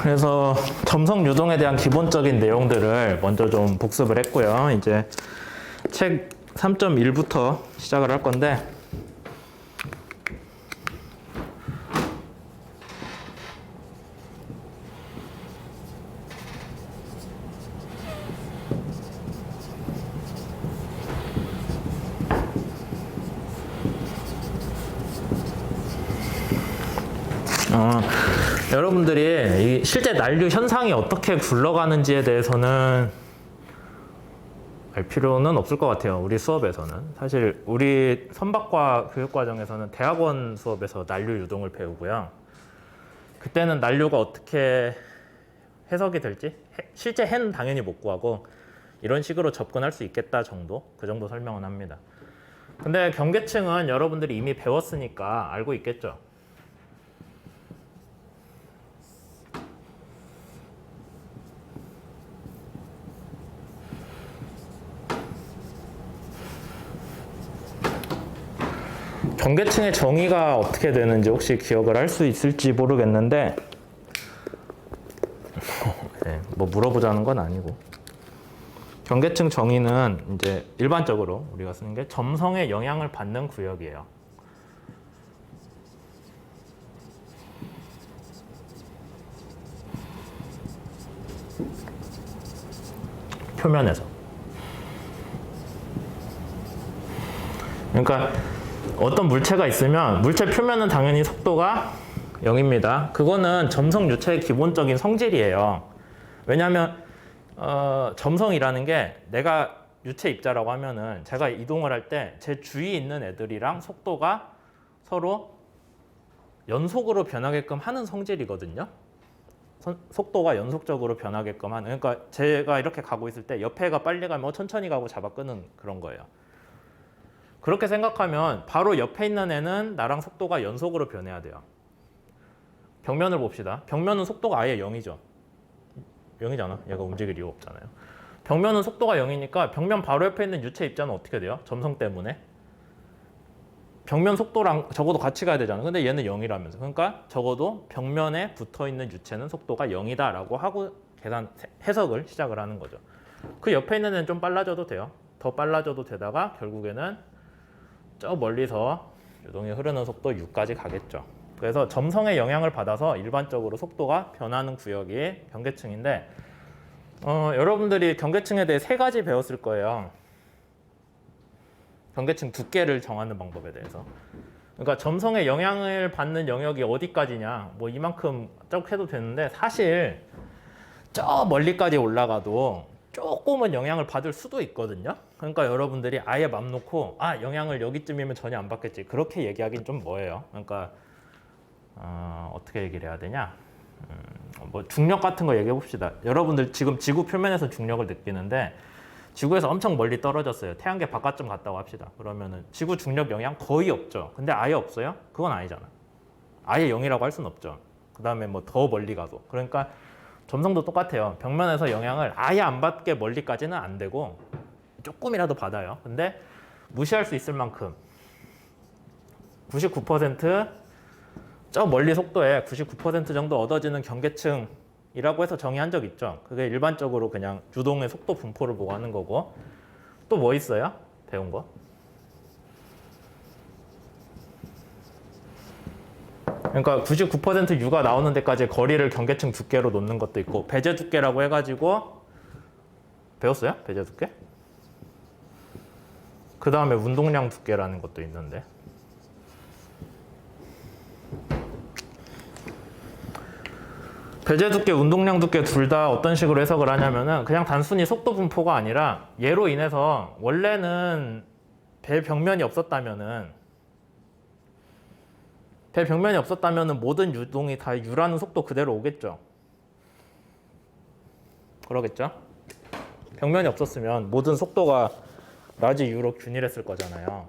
그래서 점성 유동에 대한 기본적인 내용들을 먼저 좀 복습을 했고요. 이제 책 3.1부터 시작을 할 건데, 여러분들이 이 실제 난류 현상이 어떻게 굴러가는지에 대해서는 알 필요는 없을 것 같아요. 우리 수업에서는. 사실 우리 선박과 교육과정에서는 대학원 수업에서 난류 유동을 배우고요. 그때는 난류가 어떻게 해석이 될지 실제 해는 당연히 못 구하고 이런 식으로 접근할 수 있겠다 정도, 그 정도 설명은 합니다. 근데 경계층은 여러분들이 이미 배웠으니까 알고 있겠죠. 경계층의 정의가 어떻게 되는지 혹시 기억을 할 수 있을지 모르겠는데, 네, 뭐 물어보자는 건 아니고, 경계층 정의는 이제 일반적으로 우리가 쓰는 게 점성의 영향을 받는 구역이에요. 표면에서. 그러니까 어떤 물체가 있으면 물체 표면은 당연히 속도가 0입니다. 그거는 점성 유체의 기본적인 성질이에요. 왜냐하면 점성이라는 게 내가 유체 입자라고 하면은 제가 이동을 할 때 제 주위에 있는 애들이랑 속도가 서로 연속으로 변하게끔 하는 성질이거든요. 속도가 연속적으로 변하게끔 하는, 그러니까 제가 이렇게 가고 있을 때 옆에 애가 빨리 가면 천천히 가고 잡아 끄는 그런 거예요. 그렇게 생각하면 바로 옆에 있는 애는 나랑 속도가 연속으로 변해야 돼요. 벽면을 봅시다. 벽면은 속도가 아예 0이죠. 0이잖아. 얘가 움직일 이유가 없잖아요. 벽면은 속도가 0이니까 벽면 바로 옆에 있는 유체 입자는 어떻게 돼요? 점성 때문에. 벽면 속도랑 적어도 같이 가야 되잖아. 근데 얘는 0이라면서. 그러니까 적어도 벽면에 붙어있는 유체는 속도가 0이다 라고 하고 해석을 시작을 하는 거죠. 그 옆에 있는 애는 좀 빨라져도 돼요. 더 빨라져도 되다가 결국에는 저 멀리서 유동이 흐르는 속도 6까지 가겠죠. 그래서 점성의 영향을 받아서 일반적으로 속도가 변하는 구역이 경계층인데, 여러분들이 경계층에 대해 3가지 배웠을 거예요. 경계층 두께를 정하는 방법에 대해서. 그러니까 점성의 영향을 받는 영역이 어디까지냐, 뭐 이만큼 쭉 해도 되는데, 사실 저 멀리까지 올라가도 조금은 영향을 받을 수도 있거든요. 그러니까 여러분들이 아예 맘 놓고 영향을 여기쯤이면 전혀 안 받겠지, 그렇게 얘기하긴 좀 뭐예요. 그러니까 어떻게 얘기를 해야 되냐, 뭐 중력 같은 거 얘기해 봅시다. 여러분들 지금 지구 표면에서 중력을 느끼는데 지구에서 엄청 멀리 떨어졌어요. 태양계 바깥쯤 갔다고 합시다. 그러면은 지구 중력 영향 거의 없죠. 근데 아예 없어요? 그건 아니잖아. 아예 0이라고 할 수는 없죠. 그 다음에 뭐 더 멀리 가도. 그러니까 점성도 똑같아요. 벽면에서 영향을 아예 안 받게 멀리까지는 안 되고 조금이라도 받아요. 근데 무시할 수 있을 만큼 99%저 멀리 속도에 99% 정도 얻어지는 경계층이라고 해서 정의한 적 있죠. 그게 일반적으로 그냥 유동의 속도 분포를 보고 하는 거고. 또 뭐 있어요? 배운 거? 그러니까 99% U가 나오는 데까지 거리를 경계층 두께로 놓는 것도 있고, 배제 두께라고 해가지고 배웠어요? 배제 두께? 그 다음에 운동량 두께라는 것도 있는데, 배제 두께, 운동량 두께 둘 다 어떤 식으로 해석을 하냐면은 그냥 단순히 속도 분포가 아니라 얘로 인해서 원래는 배 벽면이 없었다면은 모든 유동이 다 U라는 속도 그대로 오겠죠. 그러겠죠? 벽면이 없었으면 모든 속도가 라지 U로 균일했을 거잖아요.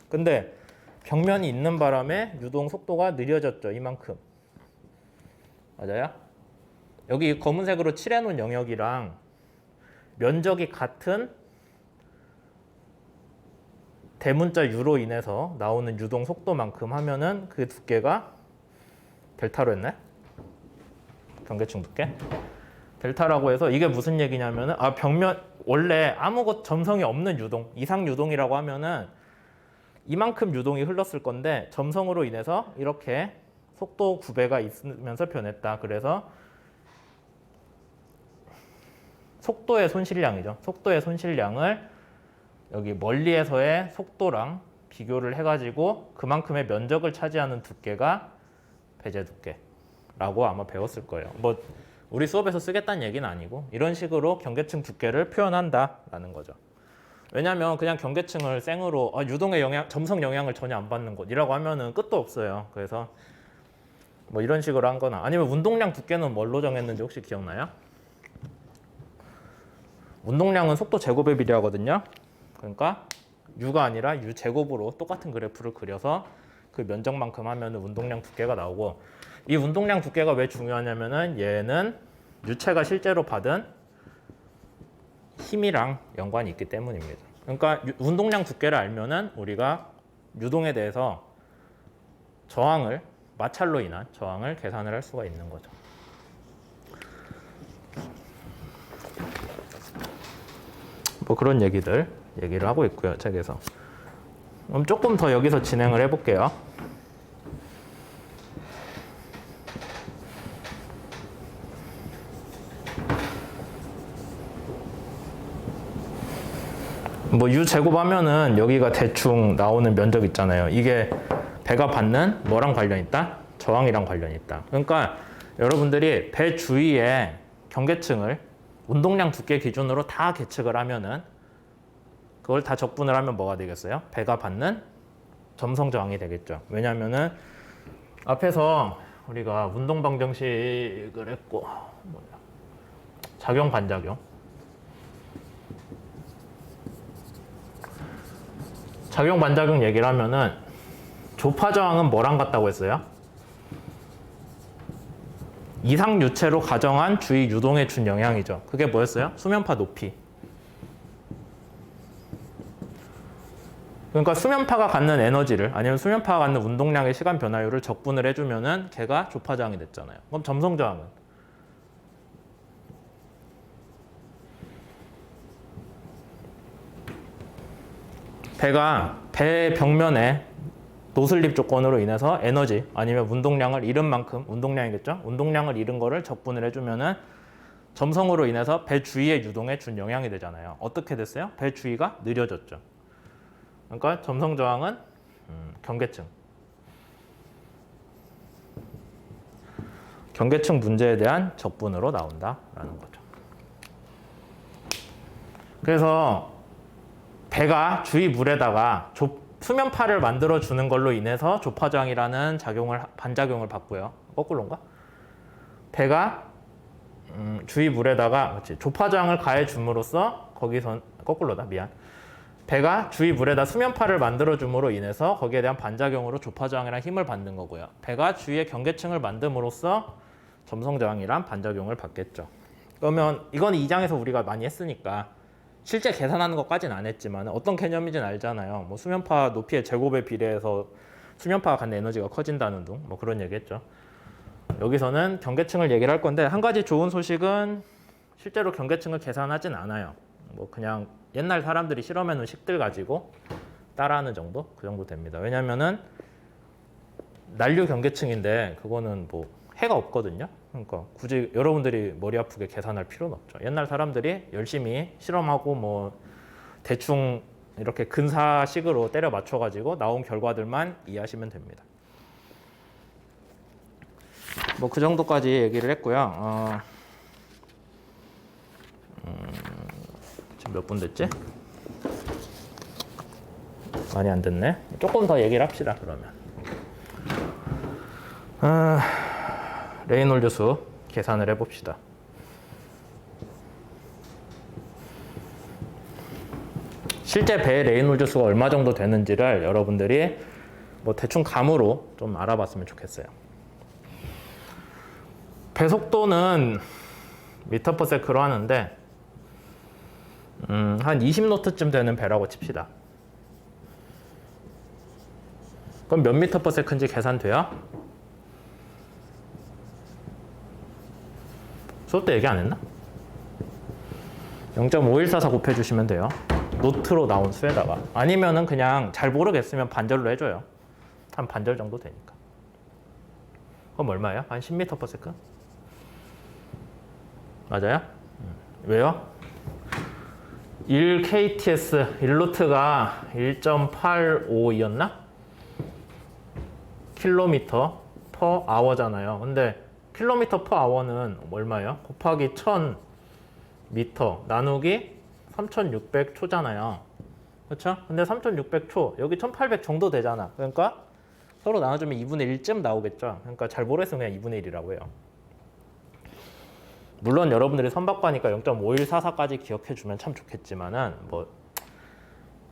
근데 벽면이 있는 바람에 유동 속도가 느려졌죠. 이만큼. 맞아요? 여기 검은색으로 칠해놓은 영역이랑 면적이 같은 대문자 U로 인해서 나오는 유동 속도만큼 하면은 그 두께가 델타로 했네? 경계층 두께. 델타라고 해서 이게 무슨 얘기냐면은 벽면 원래 아무것 점성이 없는 유동, 이상 유동이라고 하면은 이만큼 유동이 흘렀을 건데 점성으로 인해서 이렇게 속도 9배가 있으면서 변했다. 그래서 속도의 손실량이죠. 속도의 손실량을 여기 멀리에서의 속도랑 비교를 해가지고 그만큼의 면적을 차지하는 두께가 배제 두께라고 아마 배웠을 거예요. 뭐 우리 수업에서 쓰겠다는 얘기는 아니고 이런 식으로 경계층 두께를 표현한다라는 거죠. 왜냐하면 그냥 경계층을 생으로 유동의 영향, 점성 영향을 전혀 안 받는 곳이라고 하면은 끝도 없어요. 그래서 뭐 이런 식으로 한 거나 아니면 운동량 두께는 뭘로 정했는지 혹시 기억나요? 운동량은 속도 제곱에 비례하거든요. 그러니까 U가 아니라 U 제곱으로 똑같은 그래프를 그려서 그 면적만큼 하면 운동량 두께가 나오고 이 운동량 두께가 왜 중요하냐면은 얘는 유체가 실제로 받은 힘이랑 연관이 있기 때문입니다. 그러니까 운동량 두께를 알면은 우리가 유동에 대해서 저항을 마찰로 인한 저항을 계산을 할 수가 있는 거죠. 뭐 그런 얘기를 하고 있고요, 책에서. 그럼 조금 더 여기서 진행을 해볼게요. 뭐 U 제곱하면은 여기가 대충 나오는 면적 있잖아요. 이게 배가 받는 뭐랑 관련 있다? 저항이랑 관련 있다. 그러니까 여러분들이 배 주위에 경계층을 운동량 두께 기준으로 다 계측을 하면은 그걸 다 적분을 하면 뭐가 되겠어요? 배가 받는 점성 저항이 되겠죠. 왜냐면은 앞에서 우리가 운동 방정식을 했고 작용 반작용. 작용 반작용 얘기를 하면은 조파 저항은 뭐랑 같다고 했어요? 이상 유체로 가정한 주위 유동에 준 영향이죠. 그게 뭐였어요? 수면파 높이. 그러니까 수면파가 갖는 에너지를 아니면 수면파가 갖는 운동량의 시간 변화율을 적분을 해주면은 걔가 조파 저항이 됐잖아요. 그럼 점성 저항은? 배가 배 벽면에 노슬립 조건으로 인해서 에너지 아니면 운동량을 잃은 만큼 운동량이겠죠? 운동량을 잃은 거를 적분을 해주면은 점성으로 인해서 배 주위의 유동에 준 영향이 되잖아요. 어떻게 됐어요? 배 주위가 느려졌죠. 그러니까 점성 저항은 경계층. 경계층 문제에 대한 적분으로 나온다라는 거죠. 그래서 배가 주위 물에다가 수면파를 만들어 주는 걸로 인해서 조파 저항이라는 반작용을 받고요. 거꾸로인가? 배가 주위 물에다가 조파 저항을 가해 줌으로써 거기선 거꾸로다. 미안. 배가 주위 물에다 수면파를 만들어 줌으로 인해서 거기에 대한 반작용으로 조파 저항이란 힘을 받는 거고요. 배가 주위에 경계층을 만듦으로써 점성 저항이란 반작용을 받겠죠. 그러면 이건 2장에서 우리가 많이 했으니까 실제 계산하는 것까지는 안 했지만 어떤 개념인지는 알잖아요. 뭐 수면파 높이의 제곱에 비례해서 수면파가 갖는 에너지가 커진다는 둥, 뭐 그런 얘기했죠. 여기서는 경계층을 얘기를 할 건데 한 가지 좋은 소식은 실제로 경계층을 계산하진 않아요. 뭐 그냥 옛날 사람들이 실험해 놓은 식들 가지고 따라하는 정도? 그 정도 됩니다. 왜냐면은 난류 경계층인데 그거는 뭐 해가 없거든요. 그러니까 굳이 여러분들이 머리 아프게 계산할 필요는 없죠. 옛날 사람들이 열심히 실험하고 뭐 대충 이렇게 근사식으로 때려 맞춰가지고 나온 결과들만 이해하시면 됩니다. 뭐 그 정도까지 얘기를 했고요. 지금 몇 분 됐지? 많이 안 됐네. 조금 더 얘기를 합시다. 그러면 레이놀드 수 계산을 해봅시다. 실제 배의 레이놀드 수가 얼마 정도 되는지를 여러분들이 뭐 대충 감으로 좀 알아봤으면 좋겠어요. 배 속도는 미터/세크로 하는데 한 20노트쯤 되는 배라고 칩시다. 그럼 몇 미터/세크인지 계산돼요? 수업 때 얘기 안 했나? 0.5144 곱해주시면 돼요. 노트로 나온 수에다가. 아니면은 그냥 잘 모르겠으면 반절로 해줘요. 한 반절 정도 되니까. 그럼 얼마예요? 한 10m/s? 맞아요? 왜요? 1kts, 1루트가 1.85였나? 킬로미터 퍼 아워잖아요. 근데 킬로미터 퍼 아워는 얼마예요? 곱하기 1000 미터 나누기 3600초잖아요. 그렇죠? 근데 3600초, 여기 1800 정도 되잖아. 그러니까 서로 나눠주면 2분의 1쯤 나오겠죠. 그러니까 잘 모르겠으면 그냥 2분의 1이라고 해요. 물론 여러분들이 선박과니까 0.5144까지 기억해주면 참 좋겠지만은 뭐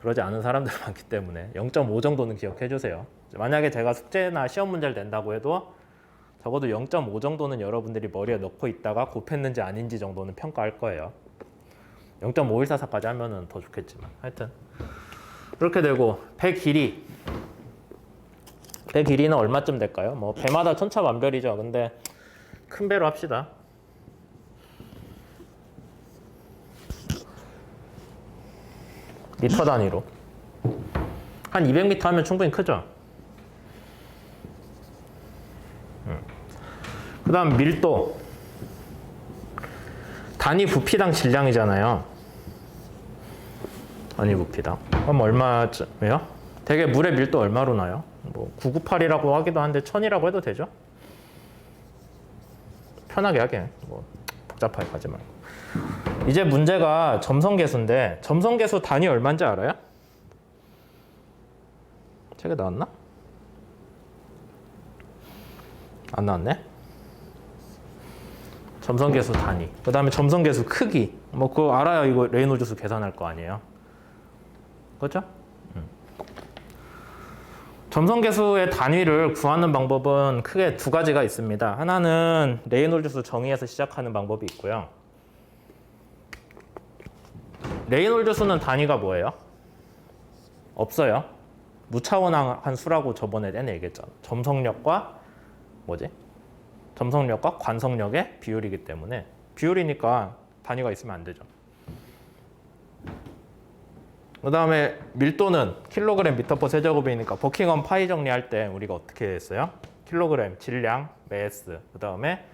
그러지 않은 사람들 많기 때문에 0.5 정도는 기억해주세요. 만약에 제가 숙제나 시험 문제를 낸다고 해도 적어도 0.5 정도는 여러분들이 머리에 넣고 있다가 곱했는지 아닌지 정도는 평가할 거예요. 0.5144까지 하면은 더 좋겠지만 하여튼 그렇게 되고 배 길이는 얼마쯤 될까요? 뭐 배마다 천차만별이죠. 근데 큰 배로 합시다. 미터 단위로 한 200m 하면 충분히 크죠. 그 다음 밀도 단위 부피당 질량이잖아요. 단위 부피당 그럼 얼마쯤이에요? 대개 물의 밀도 얼마로 나요? 뭐 998이라고 하기도 한데 1000이라고 해도 되죠? 편하게 하게 뭐 복잡하게 가지 말고. 이제 문제가 점성계수인데 점성계수 단위 얼마인지 알아요? 책에 나왔나? 안 나왔네? 점성계수 단위. 그 다음에 점성계수 크기. 뭐 그거 알아야 이거 레이놀즈수 계산할 거 아니에요. 그렇죠? 점성계수의 단위를 구하는 방법은 크게 두 가지가 있습니다. 하나는 레이놀즈수 정의에서 시작하는 방법이 있고요. 레이놀즈수는 단위가 뭐예요? 없어요. 무차원한 수라고 저번에 얘기했잖아. 점성력과 뭐지? 점성력과 관성력의 비율이기 때문에 비율이니까 단위가 있으면 안 되죠. 그 다음에 밀도는 킬로그램 미터 퍼 세제곱이니까 버킹엄 파이 정리할 때 우리가 어떻게 했어요? 킬로그램, 질량, 매스, 그 다음에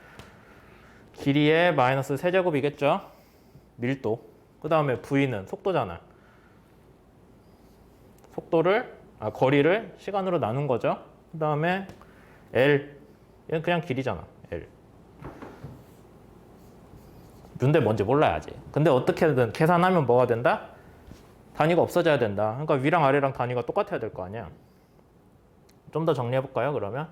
길이의 마이너스 세제곱이겠죠? 밀도. 그 다음에 V는 속도잖아. 거리를 시간으로 나눈 거죠. 그 다음에 L, 얘는 그냥 길이잖아. L. 근데 뭔지 몰라야지. 근데 어떻게든 계산하면 뭐가 된다? 단위가 없어져야 된다. 그러니까 위랑 아래랑 단위가 똑같아야 될 거 아니야. 좀 더 정리해 볼까요? 그러면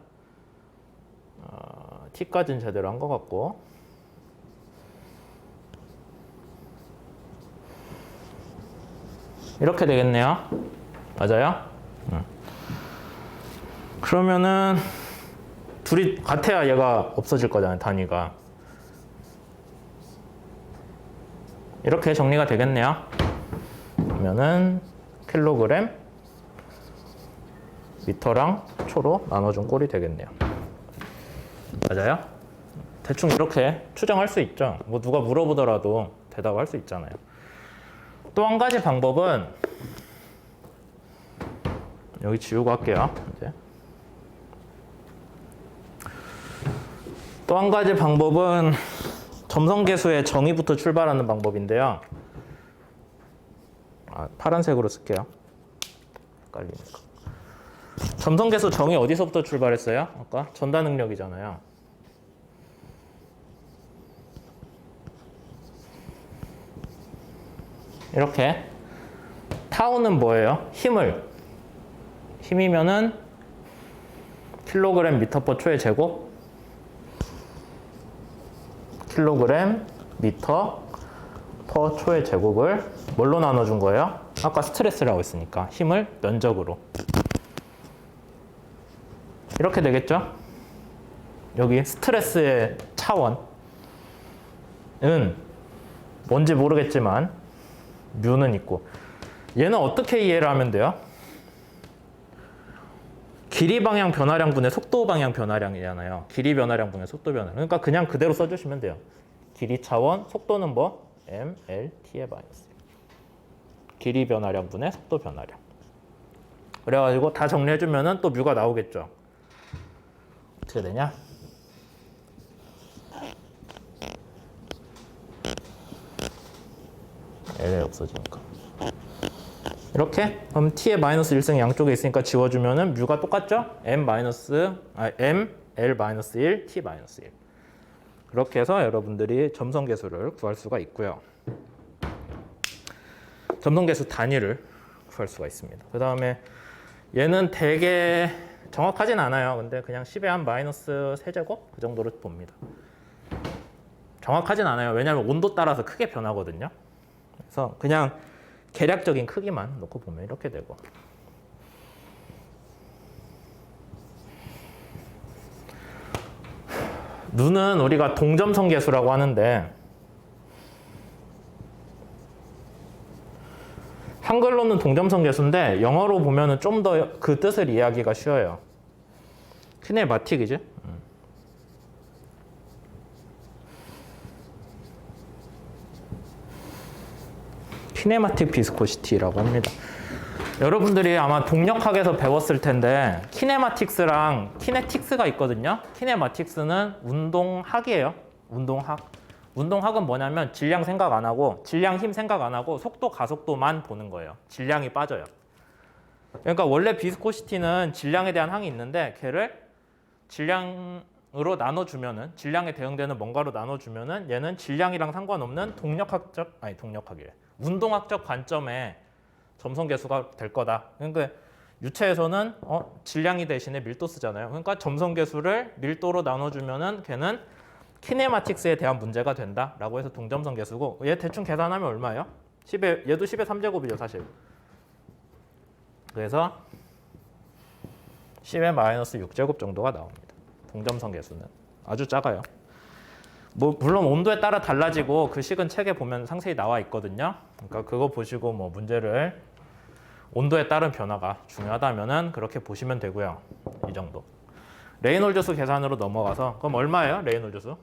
T까지는 제대로 한 것 같고 이렇게 되겠네요. 맞아요? 그러면은 둘이 같아야 얘가 없어질 거잖아요. 단위가. 이렇게 정리가 되겠네요. 그러면은 킬로그램, 미터랑 초로 나눠준 꼴이 되겠네요. 맞아요? 대충 이렇게 추정할 수 있죠. 뭐 누가 물어보더라도 대답할 수 있잖아요. 또 한 가지 방법은 여기 지우고 할게요. 이제. 또 한 가지 방법은 점성계수의 정의부터 출발하는 방법인데요. 파란색으로 쓸게요. 헷갈리니까. 점성계수 정의 어디서부터 출발했어요? 아까 전다 능력이잖아요. 이렇게 타우는 뭐예요? 힘이면은 킬로그램 미터 퍼 초의 제곱 킬로그램 미터 퍼 초의 제곱을 뭘로 나눠준 거예요? 아까 스트레스라고 했으니까 힘을 면적으로 이렇게 되겠죠? 여기 스트레스의 차원은 뭔지 모르겠지만 뮤는 있고 얘는 어떻게 이해를 하면 돼요? 길이 방향 변화량 분의 속도 방향 변화량이잖아요. 길이 변화량 분의 속도 변화량. 그러니까 그냥 그대로 써주시면 돼요. 길이 차원, 속도는 뭐? m, l, t의 마이너스 1. 길이 변화량 분의 속도 변화량. 그래가지고 다 정리해주면은 또 뮤가 나오겠죠. 어떻게 되냐? L이 없어지니까. 이렇게 그럼 t의 마이너스 1승 양쪽에 있으니까 지워주면은 뮤가 똑같죠? m, l 마이너스 1, t 마이너스 1. 그렇게 해서 여러분들이 점성계수를 구할 수가 있고요. 점성계수 단위를 구할 수가 있습니다. 그 다음에 얘는 되게 정확하진 않아요. 근데 그냥 10의 한 마이너스 세제곱 그 정도로 봅니다. 정확하진 않아요. 왜냐하면 온도 따라서 크게 변하거든요. 그래서 그냥 계략적인 크기만 놓고 보면 이렇게 되고. 누는 우리가 동점성계수라고 하는데 한글로는 동점성계수인데 영어로 보면은 좀 더 그 뜻을 이해하기가 쉬워요. 키네마틱이지? 키네마틱 비스코시티라고 합니다. 여러분들이 아마 동력학에서 배웠을 텐데 키네마틱스랑 키네틱스가 있거든요. 키네마틱스는 운동학이에요. 운동학. 운동학은 뭐냐면 질량 생각 안 하고 질량 힘 생각 안 하고 속도 가속도만 보는 거예요. 질량이 빠져요. 그러니까 원래 비스코시티는 질량에 대한 항이 있는데 걔를 질량으로 나눠주면은 질량에 대응되는 뭔가로 나눠주면은 얘는 질량이랑 상관없는 동력학이래. 운동학적 관점에 점성계수가 될 거다. 그러니까 유체에서는 질량이 대신에 밀도 쓰잖아요. 그러니까 점성계수를 밀도로 나눠주면은 걔는 키네마틱스에 대한 문제가 된다라고 해서 동점성계수고 얘 대충 계산하면 얼마예요? 얘도 10의 3제곱이죠 사실. 그래서 10의 마이너스 6제곱 정도가 나옵니다. 동점성계수는 아주 작아요. 뭐 물론 온도에 따라 달라지고 그 식은 책에 보면 상세히 나와 있거든요. 그러니까 그거 보시고 뭐 문제를 온도에 따른 변화가 중요하다면은 그렇게 보시면 되고요. 이 정도. 레이놀드 수 계산으로 넘어가서 그럼 얼마예요? 레이놀드 수?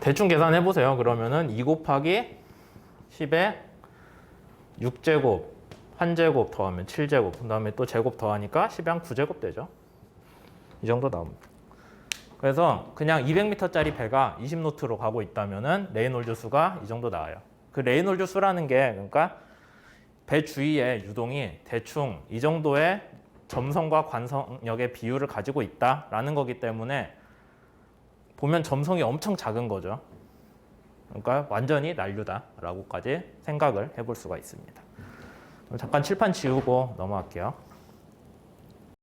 대충 계산해 보세요. 그러면은 2 곱하기 10에 6제곱, 1제곱 더하면 7제곱, 그 다음에 또 제곱 더하니까 10에 한 9제곱 되죠. 이 정도 나옵니다. 그래서 그냥 200m짜리 배가 20노트로 가고 있다면은 레이놀드 수가 이 정도 나와요. 그 레이놀드 수라는 게 그러니까 배 주위의 유동이 대충 이 정도의 점성과 관성력의 비율을 가지고 있다라는 거기 때문에 보면 점성이 엄청 작은 거죠. 그러니까 완전히 난류다라고까지 생각을 해볼 수가 있습니다. 잠깐 칠판 지우고 넘어갈게요.